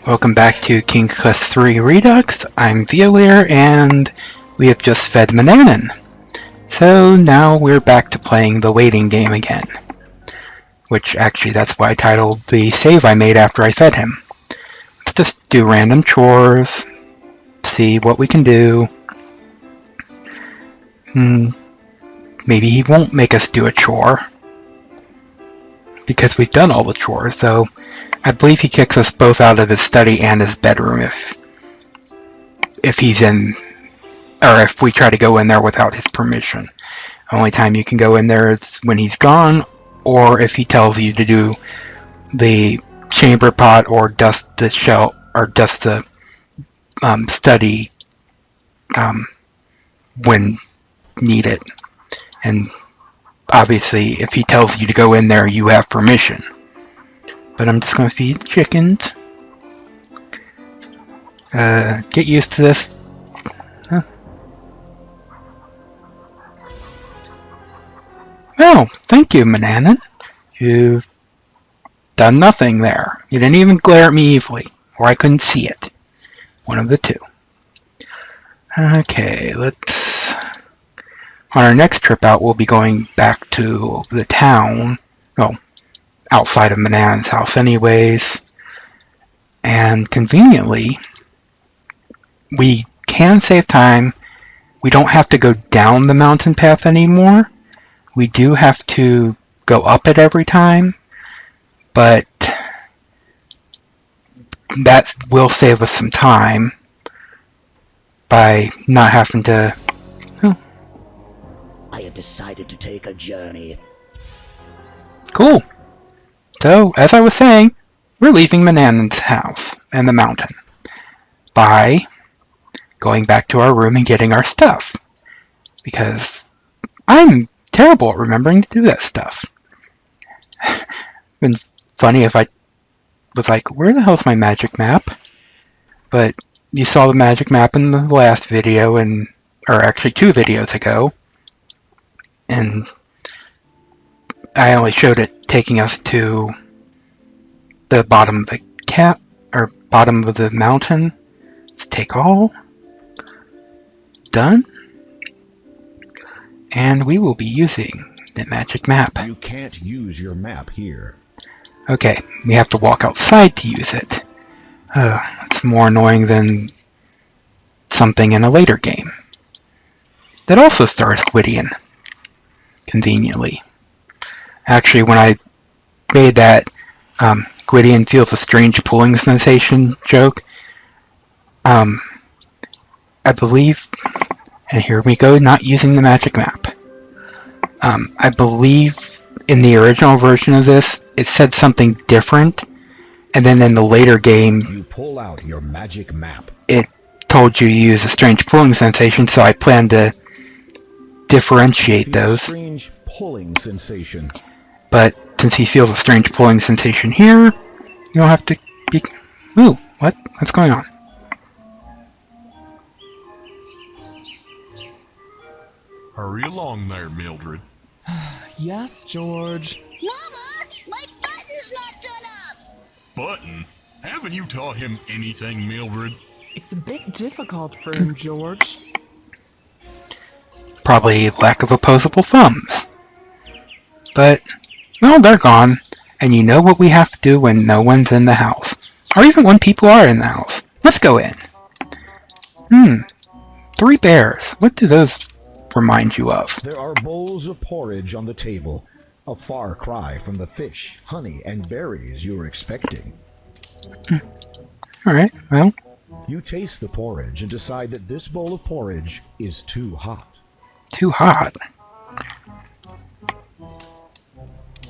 Welcome back to King Quest 3 Redux. I'm Violier, and we have just fed Mananan. So now we're back to playing the waiting game again. Which actually, that's why I titled the save I made after I fed him. Let's just do random chores, see what we can do. Maybe he won't make us do a chore, because we've done all the chores, though. I believe he kicks us both out of his study and his bedroom if he's in, or if we try to go in there without his permission. Only time you can go in there is when he's gone, or if he tells you to do the chamber pot or dust the shell or dust the study when needed. And obviously, if he tells you to go in there, you have permission. But I'm just going to feed the chickens. Get used to this. Huh. Well, thank you, Mananan. You've done nothing there. You didn't even glare at me evilly, or I couldn't see it. One of the two. Okay, let's... On our next trip out, we'll be going back to the town. Well, outside of Mananan's house anyways. And conveniently, we can save time. We don't have to go down the mountain path anymore. We do have to go up it every time, but that will save us some time by not having to... Oh. I have decided to take a journey. Cool. So, as I was saying, we're leaving Mananan's house and the mountain by going back to our room and getting our stuff. Because I'm terrible at remembering to do that stuff. It'd been funny if I was like, where the hell's my magic map? But you saw the magic map in the last video, or actually 2 videos ago. And I only showed it taking us to the bottom of the bottom of the mountain. Let's take all. Done. And we will be using the magic map. You can't use your map here. Okay, we have to walk outside to use it. It's more annoying than something in a later game. That also stars Gwydion. Conveniently. Actually, when I made that Gwydion feels a strange pulling sensation joke, I believe, and here we go, not using the magic map. I believe in the original version of this, it said something different, and then in the later game, you pull out your magic map. It told you to use a strange pulling sensation, so I plan to differentiate those. Strange pulling sensation. But since he feels a strange pulling sensation here, you don't have to be... Ooh, what? What's going on? Hurry along there, Mildred. Yes, George. Mama, my button's not done up! Button? Haven't you taught him anything, Mildred? It's a bit difficult for him, George. Probably lack of opposable thumbs. But, well, they're gone, and you know what we have to do when no one's in the house. Or even when people are in the house. Let's go in. 3 bears. What do those remind you of? There are bowls of porridge on the table. A far cry from the fish, honey, and berries you were expecting. Alright, well. You taste the porridge and decide that this bowl of porridge is too hot. Too hot?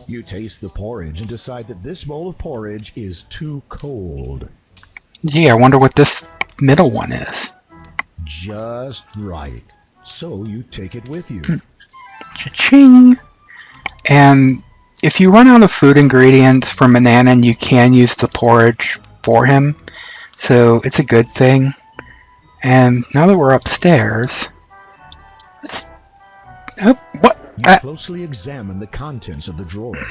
You taste the porridge and decide that this bowl of porridge is too cold. Gee, I wonder what this middle one is. Just right. So you take it with you. Cha-ching! And if you run out of food ingredients for Mananan, you can use the porridge for him. So it's a good thing. And now that we're upstairs... what? You closely examine the contents of the drawer.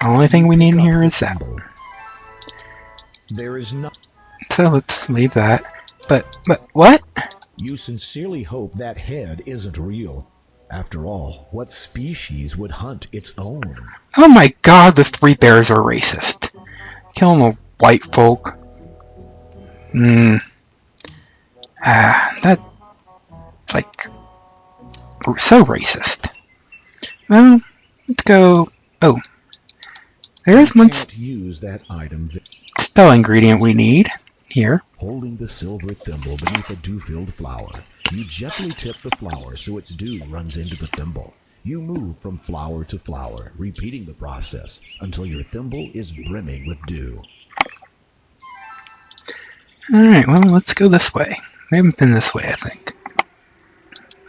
The only thing we need in here is that. There is no. So let's leave that. But what? You sincerely hope that head isn't real. After all, what species would hunt its own? Oh my god, the three bears are racist. Killing the white folk. That's like so racist. Well, let's go. Oh, there is one Can't use that item. spell ingredient we need here. Holding the silver thimble beneath a dew-filled flower, you gently tip the flower so its dew runs into the thimble. You move from flower to flower, repeating the process until your thimble is brimming with dew. Alright, well, let's go this way. We haven't been this way, I think.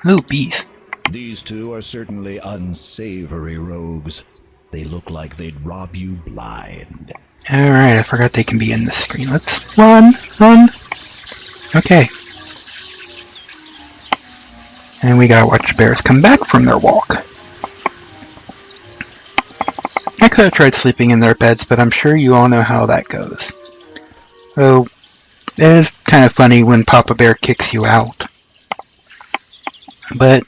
Oh, bees. These two are certainly unsavory rogues. They look like they'd rob you blind. Alright, I forgot they can be in this screen. Let's run! Okay. And we gotta watch bears come back from their walk. I could have tried sleeping in their beds, but I'm sure you all know how that goes. Oh, it is kind of funny when Papa Bear kicks you out. But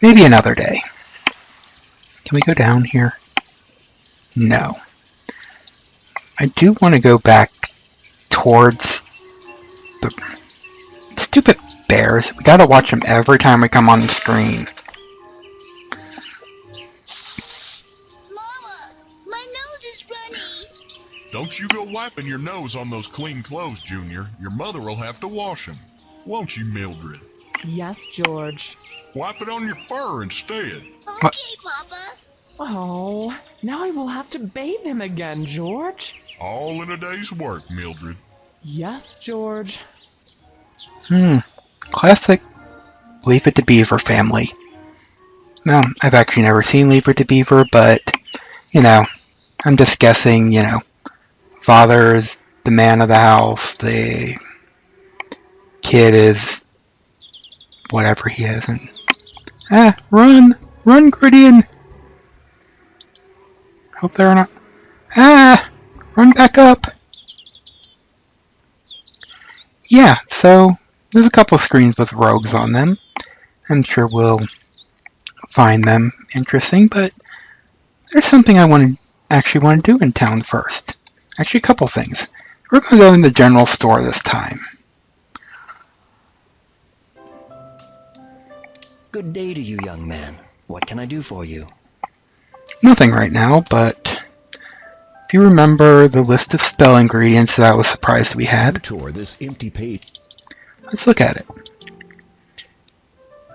maybe another day. Can we go down here? No. I do want to go back towards the stupid bears. We gotta watch them every time we come on the screen. Mama, my nose is runny. Don't you go wiping your nose on those clean clothes, Junior. Your mother will have to wash them. Won't you, Mildred? Yes, George. Wipe it on your fur instead. Okay, Papa. Oh, now I will have to bathe him again, George. All in a day's work, Mildred. Yes, George. Classic Leave It to Beaver family. No, I've actually never seen Leave It to Beaver, but, you know, I'm just guessing, you know, father is the man of the house, the kid is whatever he is, and run, Griddian. Hope they're not. Run back up. Yeah, so there's a couple of screens with rogues on them. I'm sure we'll find them interesting, but there's something I actually want to do in town first. Actually, a couple things. We're going to go in the general store this time. Good day to you, young man. What can I do for you? Nothing right now, but if you remember the list of spell ingredients that I was surprised we You had, tore this empty page. let's look at it.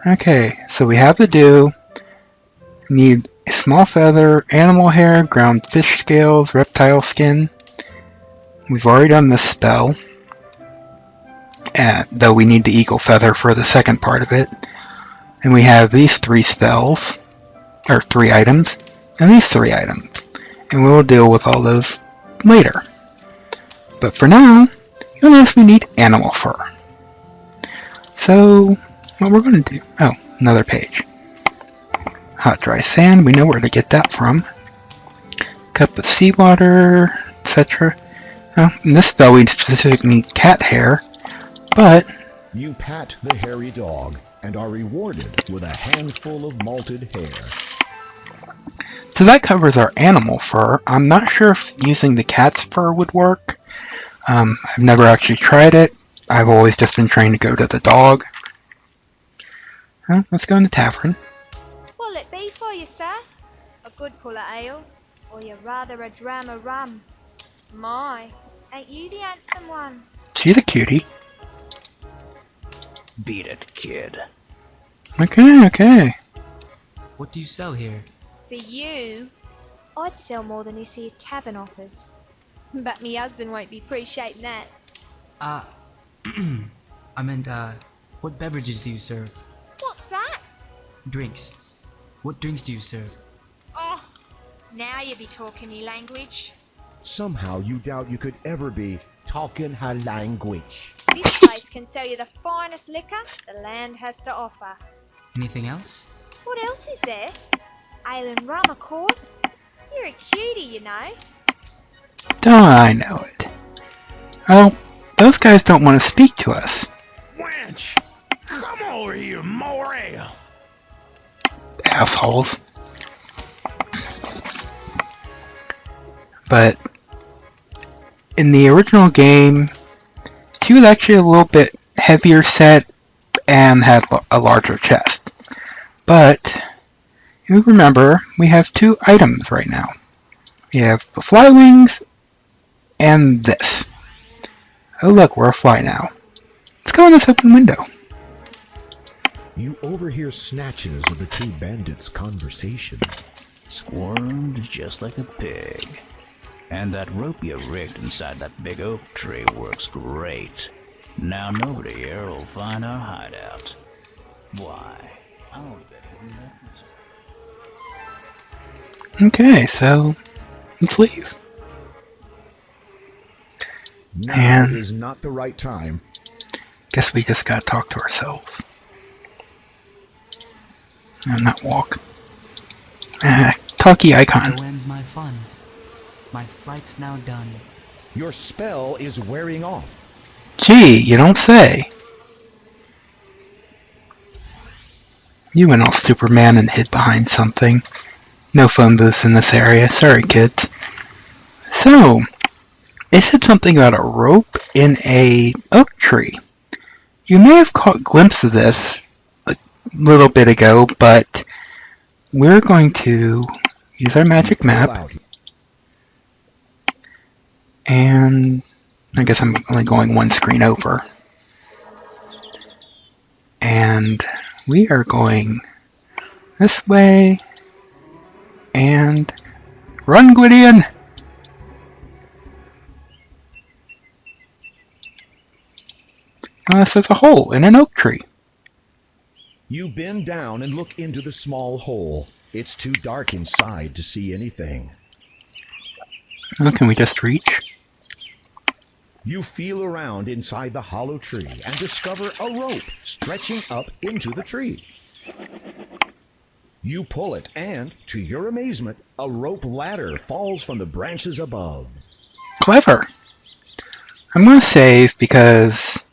Okay, so we have the dew. Need a small feather, animal hair, ground fish scales, reptile skin. We've already done this spell, though we need the eagle feather for the second part of it. And we have these three spells, or three items, and these three items. And we will deal with all those later. But for now, you'll notice we need animal fur. So, what we're going to do... Oh, another page. Hot, dry sand, we know where to get that from. Cup of seawater, etc. Oh, in this spell we specifically need cat hair, but... You pat the hairy dog and are rewarded with a handful of malted hair. So that covers our animal fur. I'm not sure if using the cat's fur would work. I've never actually tried it. I've always just been trying to go to the dog. Let's go in the tavern. What'll it be for you, sir? A good pull of ale? Or you rather a dram of rum? My, ain't you the handsome one? She's a cutie. Beat it, kid. Okay. What do you sell here? For you, I'd sell more than this here tavern offers. But me husband won't be appreciating that. I meant, what beverages do you serve? What's that? Drinks. What drinks do you serve? Oh, now you be talking me language. Somehow you doubt you could ever be talking her language. This place can sell you the finest liquor the land has to offer. Anything else? What else is there? Ale and rum, of course. You're a cutie, you know. Don't I know it. Oh, those guys don't want to speak to us. Wench! Come over here, more ale! Assholes. But in the original game, she was actually a little bit heavier set and had a larger chest. But you remember, we have 2 items right now. We have the fly wings and this. Oh look, we're a fly now. Let's go in this open window. You overhear snatches of the 2 bandits' conversation. Squirmed just like a pig. And that rope you rigged inside that big oak tree works great. Now nobody here will find our hideout. Why? I'll bet you that. Okay, so let's leave. Now And is not the right time. guess we just gotta talk to ourselves. And not walk. Talkie icon. So ends my fun. My flight's now done. Your spell is wearing off. Gee, you don't say. You went all Superman and hid behind something. No phone booths in this area. Sorry, kids. So, they said something about a rope in a oak tree. You may have caught a glimpse of this a little bit ago, but we're going to use our magic map. And I guess I'm only going one screen over. And we are going this way. And run, Gwydion! Unless there's a hole in an oak tree. You bend down and look into the small hole. It's too dark inside to see anything. Oh, can we just reach? You feel around inside the hollow tree and discover a rope stretching up into the tree. You pull it and, to your amazement, a rope ladder falls from the branches above. Clever. I'm going to save because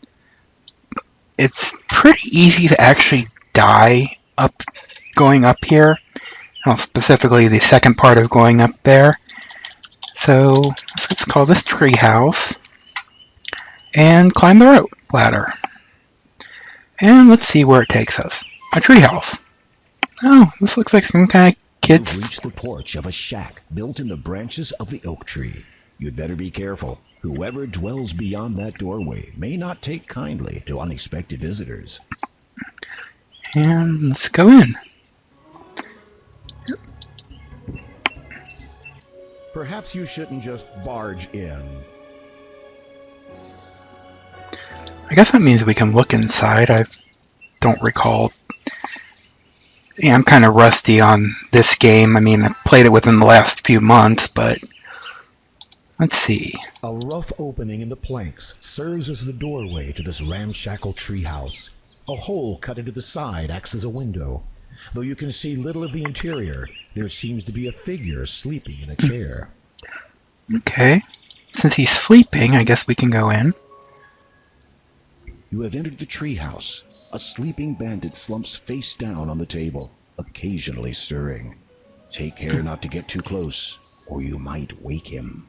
it's pretty easy to actually die going up here. Well, specifically the second part of going up there. So let's call this tree house and climb the rope ladder. And let's see where it takes us. A tree house. Oh, this looks like some kind of kids. You've reached the porch of a shack built in the branches of the oak tree. You'd better be careful. Whoever dwells beyond that doorway may not take kindly to unexpected visitors. And let's go in. Perhaps you shouldn't just barge in. I guess that means we can look inside. I don't recall. Yeah, I'm kind of rusty on this game. I mean, I played it within the last few months, but let's see. A rough opening in the planks serves as the doorway to this ramshackle treehouse. A hole cut into the side acts as a window. Though you can see little of the interior, there seems to be a figure sleeping in a chair. Okay. Since he's sleeping, I guess we can go in. You have entered the treehouse. A sleeping bandit slumps face down on the table, occasionally stirring. Take care not to get too close, or you might wake him.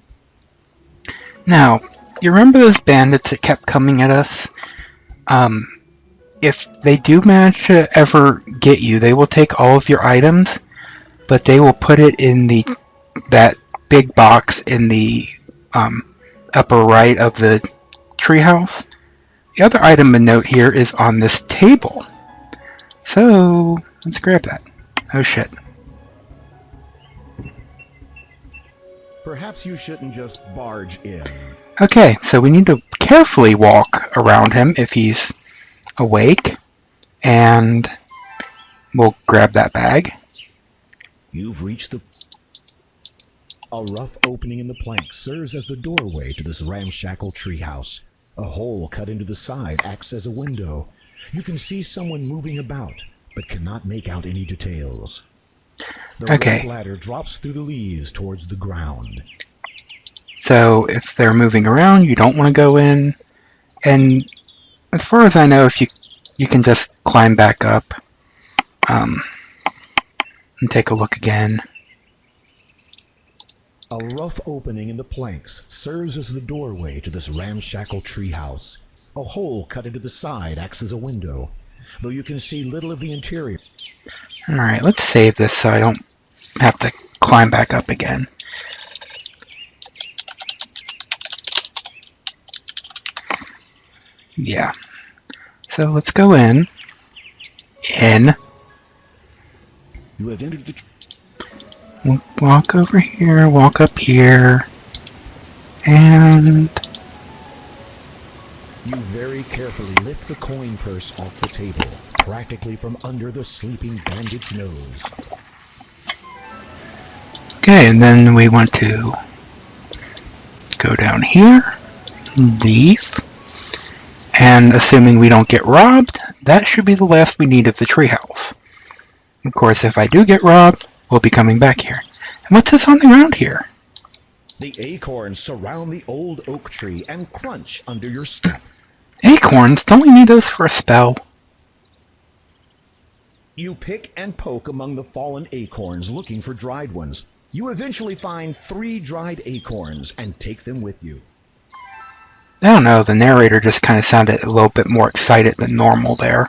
Now, you remember those bandits that kept coming at us? If they do manage to ever get you, they will take all of your items, but they will put it in that big box in the upper right of the treehouse. The other item of note here is on this table. So, let's grab that. Oh shit. Perhaps you shouldn't just barge in. Okay, so we need to carefully walk around him if he's awake. And we'll grab that bag. You've reached A rough opening in the plank serves as the doorway to this ramshackle treehouse. A hole cut into the side acts as a window. You can see someone moving about, but cannot make out any details. The rope ladder drops through the leaves towards the ground. So if they're moving around, you don't want to go in. And as far as I know, if you can just climb back up and take a look again. A rough opening in the planks serves as the doorway to this ramshackle treehouse. A hole cut into the side acts as a window, though you can see little of the interior. Alright, let's save this so I don't have to climb back up again. Yeah. So let's go in. You have entered the Walk over here, walk up here, and you very carefully lift the coin purse off the table, practically from under the sleeping bandit's nose. okay, and then we want to go down here, leave, and assuming we don't get robbed, that should be the last we need of the treehouse. Of course, if I do get robbed, we'll be coming back here. And what's this on the ground here? The acorns surround the old oak tree and crunch under your step. Acorns? Don't we need those for a spell? You pick and poke among the fallen acorns looking for dried ones. You eventually find 3 dried acorns and take them with you. I don't know, the narrator just kind of sounded a little bit more excited than normal there.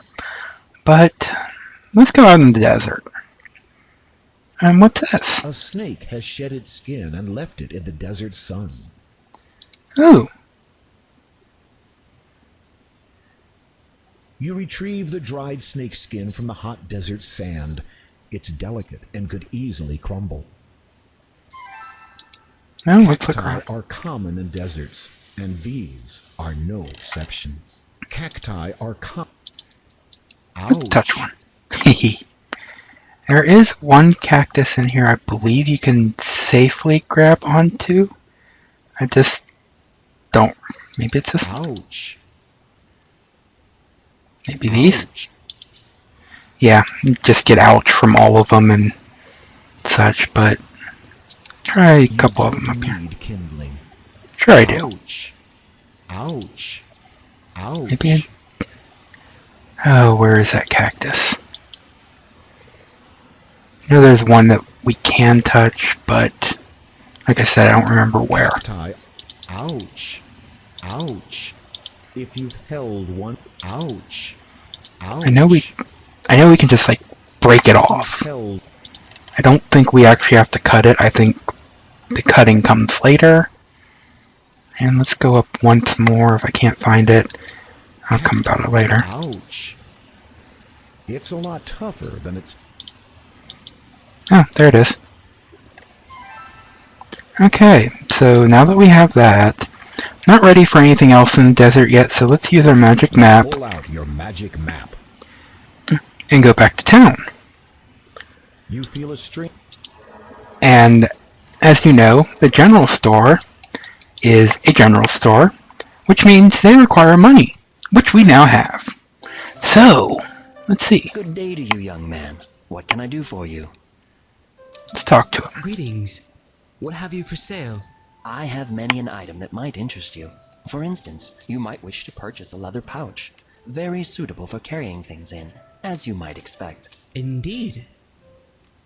But let's go out in the desert. And what's this? A snake has shed its skin and left it in the desert sun. Ooh. You retrieve the dried snake skin from the hot desert sand. It's delicate and could easily crumble. Oh, let's look Cacti around. are common in deserts, and these are no exception. Cacti are common. Let's touch one. There is one cactus in here I believe you can safely grab onto. I just don't. Maybe it's this one. Ouch. Maybe these? Ouch. Yeah, just get ouch from all of them and such, but try a couple of them up here. Need kindling. Sure I do. Ouch. Ouch. Ouch. Maybe oh, where is that cactus? I know there's one that we can touch, but like I said, I don't remember where. Cacti. Ouch. Ouch. If you've held one. Ouch. Ouch. I know we can just like break it off. Held. I don't think we actually have to cut it. I think the cutting comes later. And let's go up once more. If I can't find it, I'll come about it later. Ouch. It's a lot tougher than it's. Oh, there it is. Okay, so now that we have that, not ready for anything else in the desert yet, so let's use our magic map Pull out your magic map. and go back to town. You feel a string. And as you know, the general store is a general store, which means they require money, which we now have. So, let's see. Good day to you, young man. What can I do for you? Let's talk to him. Greetings. What have you for sale? I have many an item that might interest you. For instance, you might wish to purchase a leather pouch, very suitable for carrying things in, as you might expect. Indeed.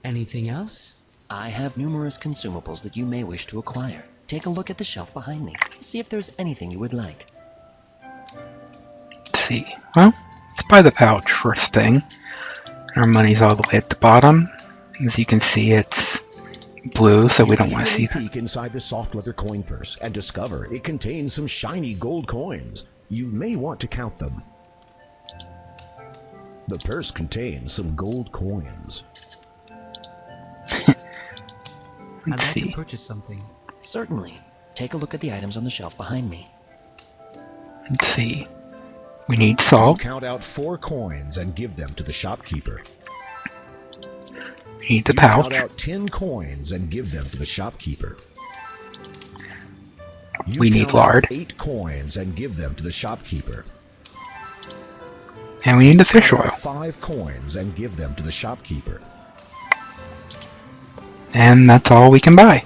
Anything else? I have numerous consumables that you may wish to acquire. Take a look at the shelf behind me. See if there's anything you would like. Let's see. Well, let's buy the pouch first thing. Our money's all the way at the bottom. As you can see, it's blue, so we don't want to see that. Peek inside the soft leather coin purse and discover it contains some shiny gold coins. You may want to count them. The purse contains some gold coins. I'd like Let's see. to purchase something. Certainly. Take a look at the items on the shelf behind me. Let's see. We need salt. Count out 4 coins and give them to the shopkeeper. We need the You count pouch. out 10 coins and give them to the shopkeeper. You We need count lard. out 8 coins and give them to the shopkeeper. And we need the fish Count oil. out 5 coins and give them to the shopkeeper. And that's all we can buy.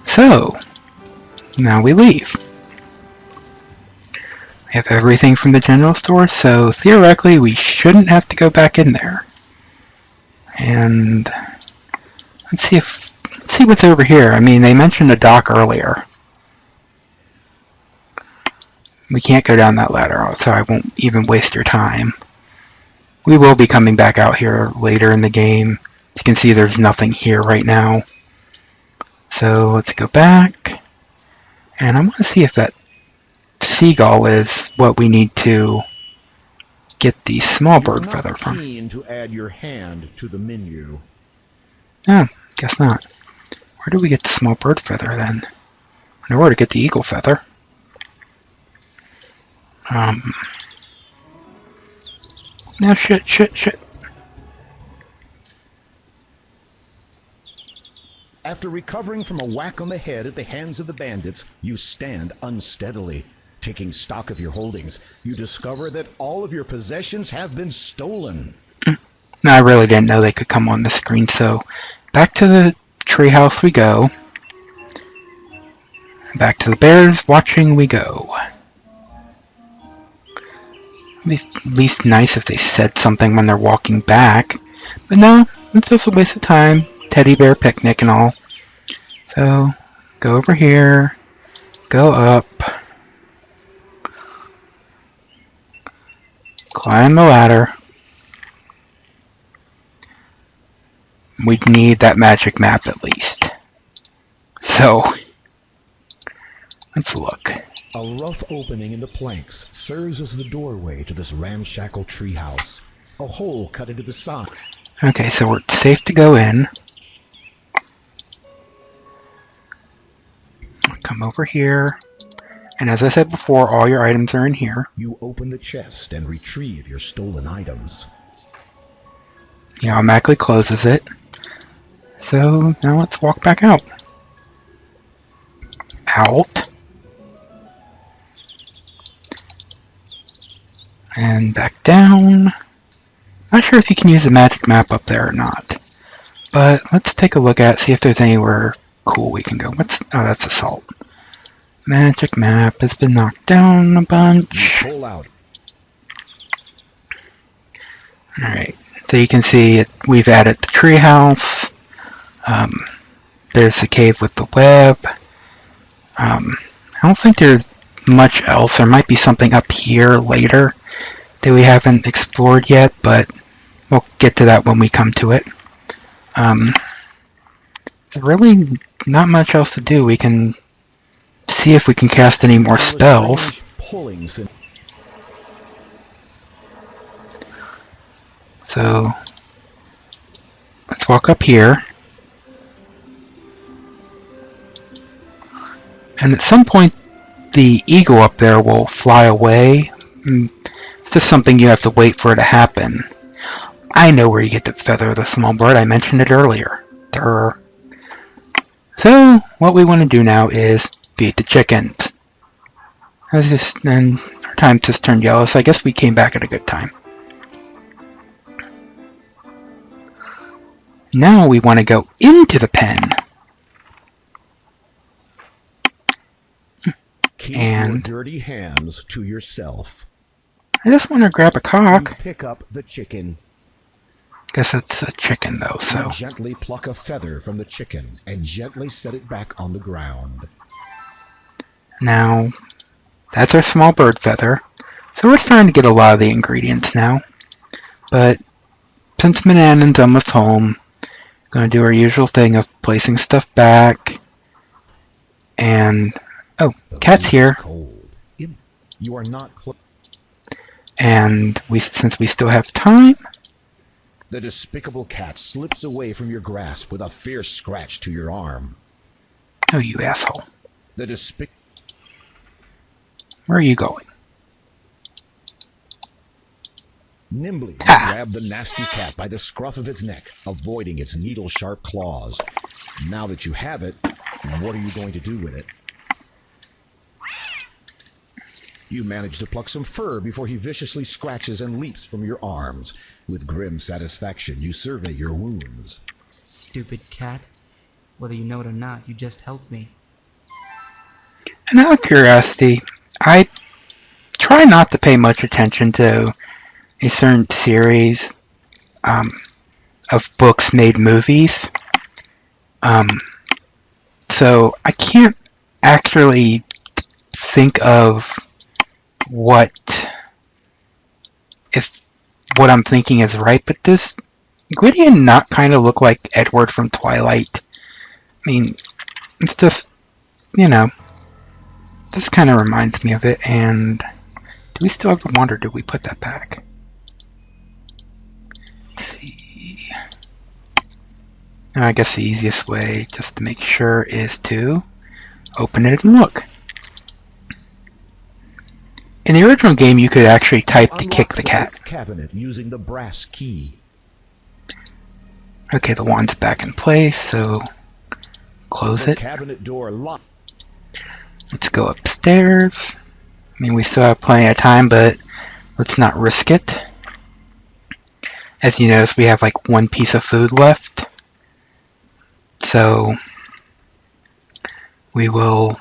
So, Now we leave. We have everything from the general store, so theoretically we shouldn't have to go back in there. And let's see what's over here. I mean, they mentioned a dock earlier. We can't go down that ladder, so I won't even waste your time. We will be coming back out here later in the game. You can see there's nothing here right now. So let's go back. And I want to see if that seagull is what we need to get the small bird feather from. Keen to add your hand to the menu. Oh, guess not. Where do we get the small bird feather then? I know where to get the eagle feather. No, shit. After recovering from a whack on the head at the hands of the bandits, you stand unsteadily. Taking stock of your holdings, you discover that all of your possessions have been stolen. No, I really didn't know they could come on the screen, so back to the treehouse we go. Back to the bears watching we go. It'd be at least nice if they said something when they're walking back. But no, it's just a waste of time. Teddy bear picnic and all. So, go over here. Go up. Climb the ladder. We'd need that magic map at least. So, let's look. A rough opening in the planks serves as the doorway to this ramshackle treehouse. A hole cut into the side. Okay, so we're safe to go in. Come over here. And as I said before, all your items are in here. You open the chest and retrieve your stolen items. He automatically closes it. So now let's walk back out. Out. And back down. Not sure if you can use the magic map up there or not. But let's take a look at it, see if there's anywhere cool we can go. Oh, that's assault. Magic map has been knocked down a bunch. Pull out. Alright, so you can see we've added the treehouse. There's the cave with the web. I don't think there's much else. There might be something up here later that we haven't explored yet, but we'll get to that when we come to it. There's really not much else to do. We can see if we can cast any more spells. So let's walk up here. And at some point the eagle up there will fly away. It's just something you have to wait for it to happen. I know where you get the feather of the small bird. I mentioned it earlier. Durr. So what we want to do now is feed the chickens. And our time just turned yellow, so I guess we came back at a good time. Now we want to go into the pen. Keep and your dirty hands to yourself. I just want to grab a cock. You pick up the chicken. Guess it's a chicken though, so. You gently pluck a feather from the chicken and gently set it back on the ground. Now, that's our small bird feather. So we're starting to get a lot of the ingredients now. But since Manannan's almost home, going to do our usual thing of placing stuff back. And, oh, Cat's here. Cold. You are not and since we still have time, the despicable cat slips away from your grasp with a fierce scratch to your arm. Oh, you asshole. The Where are you going? Nimbly, you grab the nasty cat by the scruff of its neck, avoiding its needle-sharp claws. Now that you have it, what are you going to do with it? You manage to pluck some fur before he viciously scratches and leaps from your arms. With grim satisfaction, you survey your wounds. Stupid cat. Whether you know it or not, you just helped me. And out of curiosity, I try not to pay much attention to a certain series of books made movies. So I can't actually think of if what I'm thinking is right, but does Gwydion not kind of look like Edward from Twilight? I mean, it's just, this kind of reminds me of it. And do we still have the wand, or did we put that back? Let's see. I guess the easiest way, just to make sure, is to open it and look. In the original game, you could actually type to kick the cat. Cabinet using the brass key. Okay, the wand's back in place, so close it. Cabinet door locked. Let's go upstairs. I mean, we still have plenty of time, but let's not risk it. As you notice, we have like one piece of food left. So we will,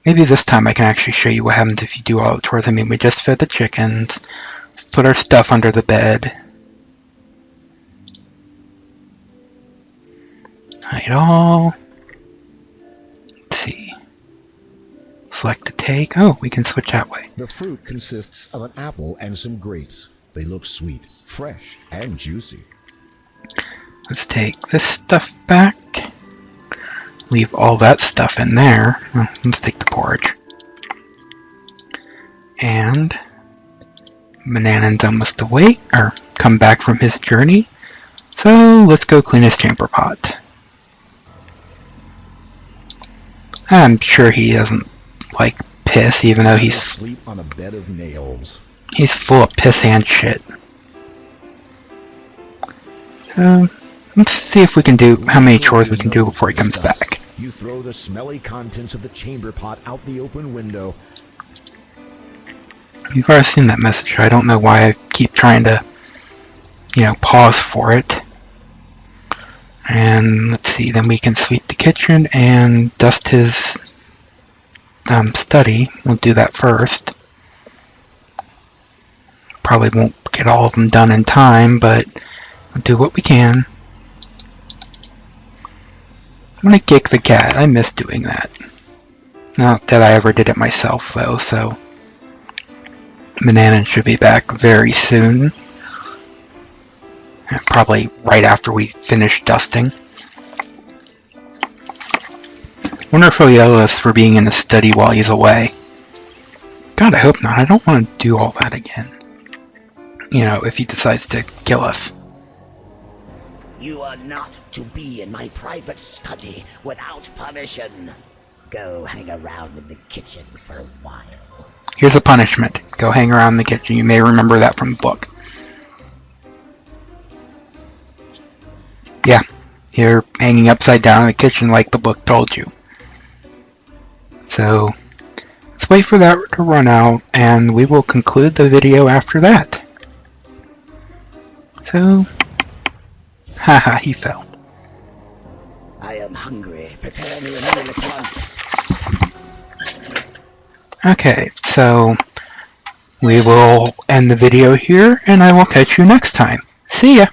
maybe this time I can actually show you what happens if you do all the chores. I mean, we just fed the chickens. Let's put our stuff under the bed. Hide all. Let's see. Select to take. Oh, we can switch that way. The fruit consists of an apple and some grapes. They look sweet, fresh, and juicy. Let's take this stuff back. Leave all that stuff in there. Let's take the porridge. And Manannan's almost awake, or come back from his journey. So let's go clean his chamber pot. I'm sure he doesn't like piss, even though he's asleep on a bed of nails. He's full of piss and shit. Let's see if we can do how many chores we can do before he comes back. You throw the smelly contents of the chamber pot out the open window. You've already seen that message. I don't know why I keep trying to, pause for it. And let's see, then we can sweep the kitchen and dust his study. We'll do that first. Probably won't get all of them done in time, but we'll do what we can. I'm gonna kick the cat. I miss doing that. Not that I ever did it myself, though, so Manannan should be back very soon. Probably right after we finish dusting. Wonder if he'll yell at us for being in the study while he's away. God, I hope not. I don't want to do all that again. If he decides to kill us. You are not to be in my private study without permission. Go hang around in the kitchen for a while. Here's a punishment. Go hang around in the kitchen. You may remember that from the book. Yeah, you're hanging upside down in the kitchen like the book told you. So, let's wait for that to run out, and we will conclude the video after that. So, haha, he fell. I am hungry. Prepare me a meal at once. Okay, so we will end the video here, and I will catch you next time. See ya!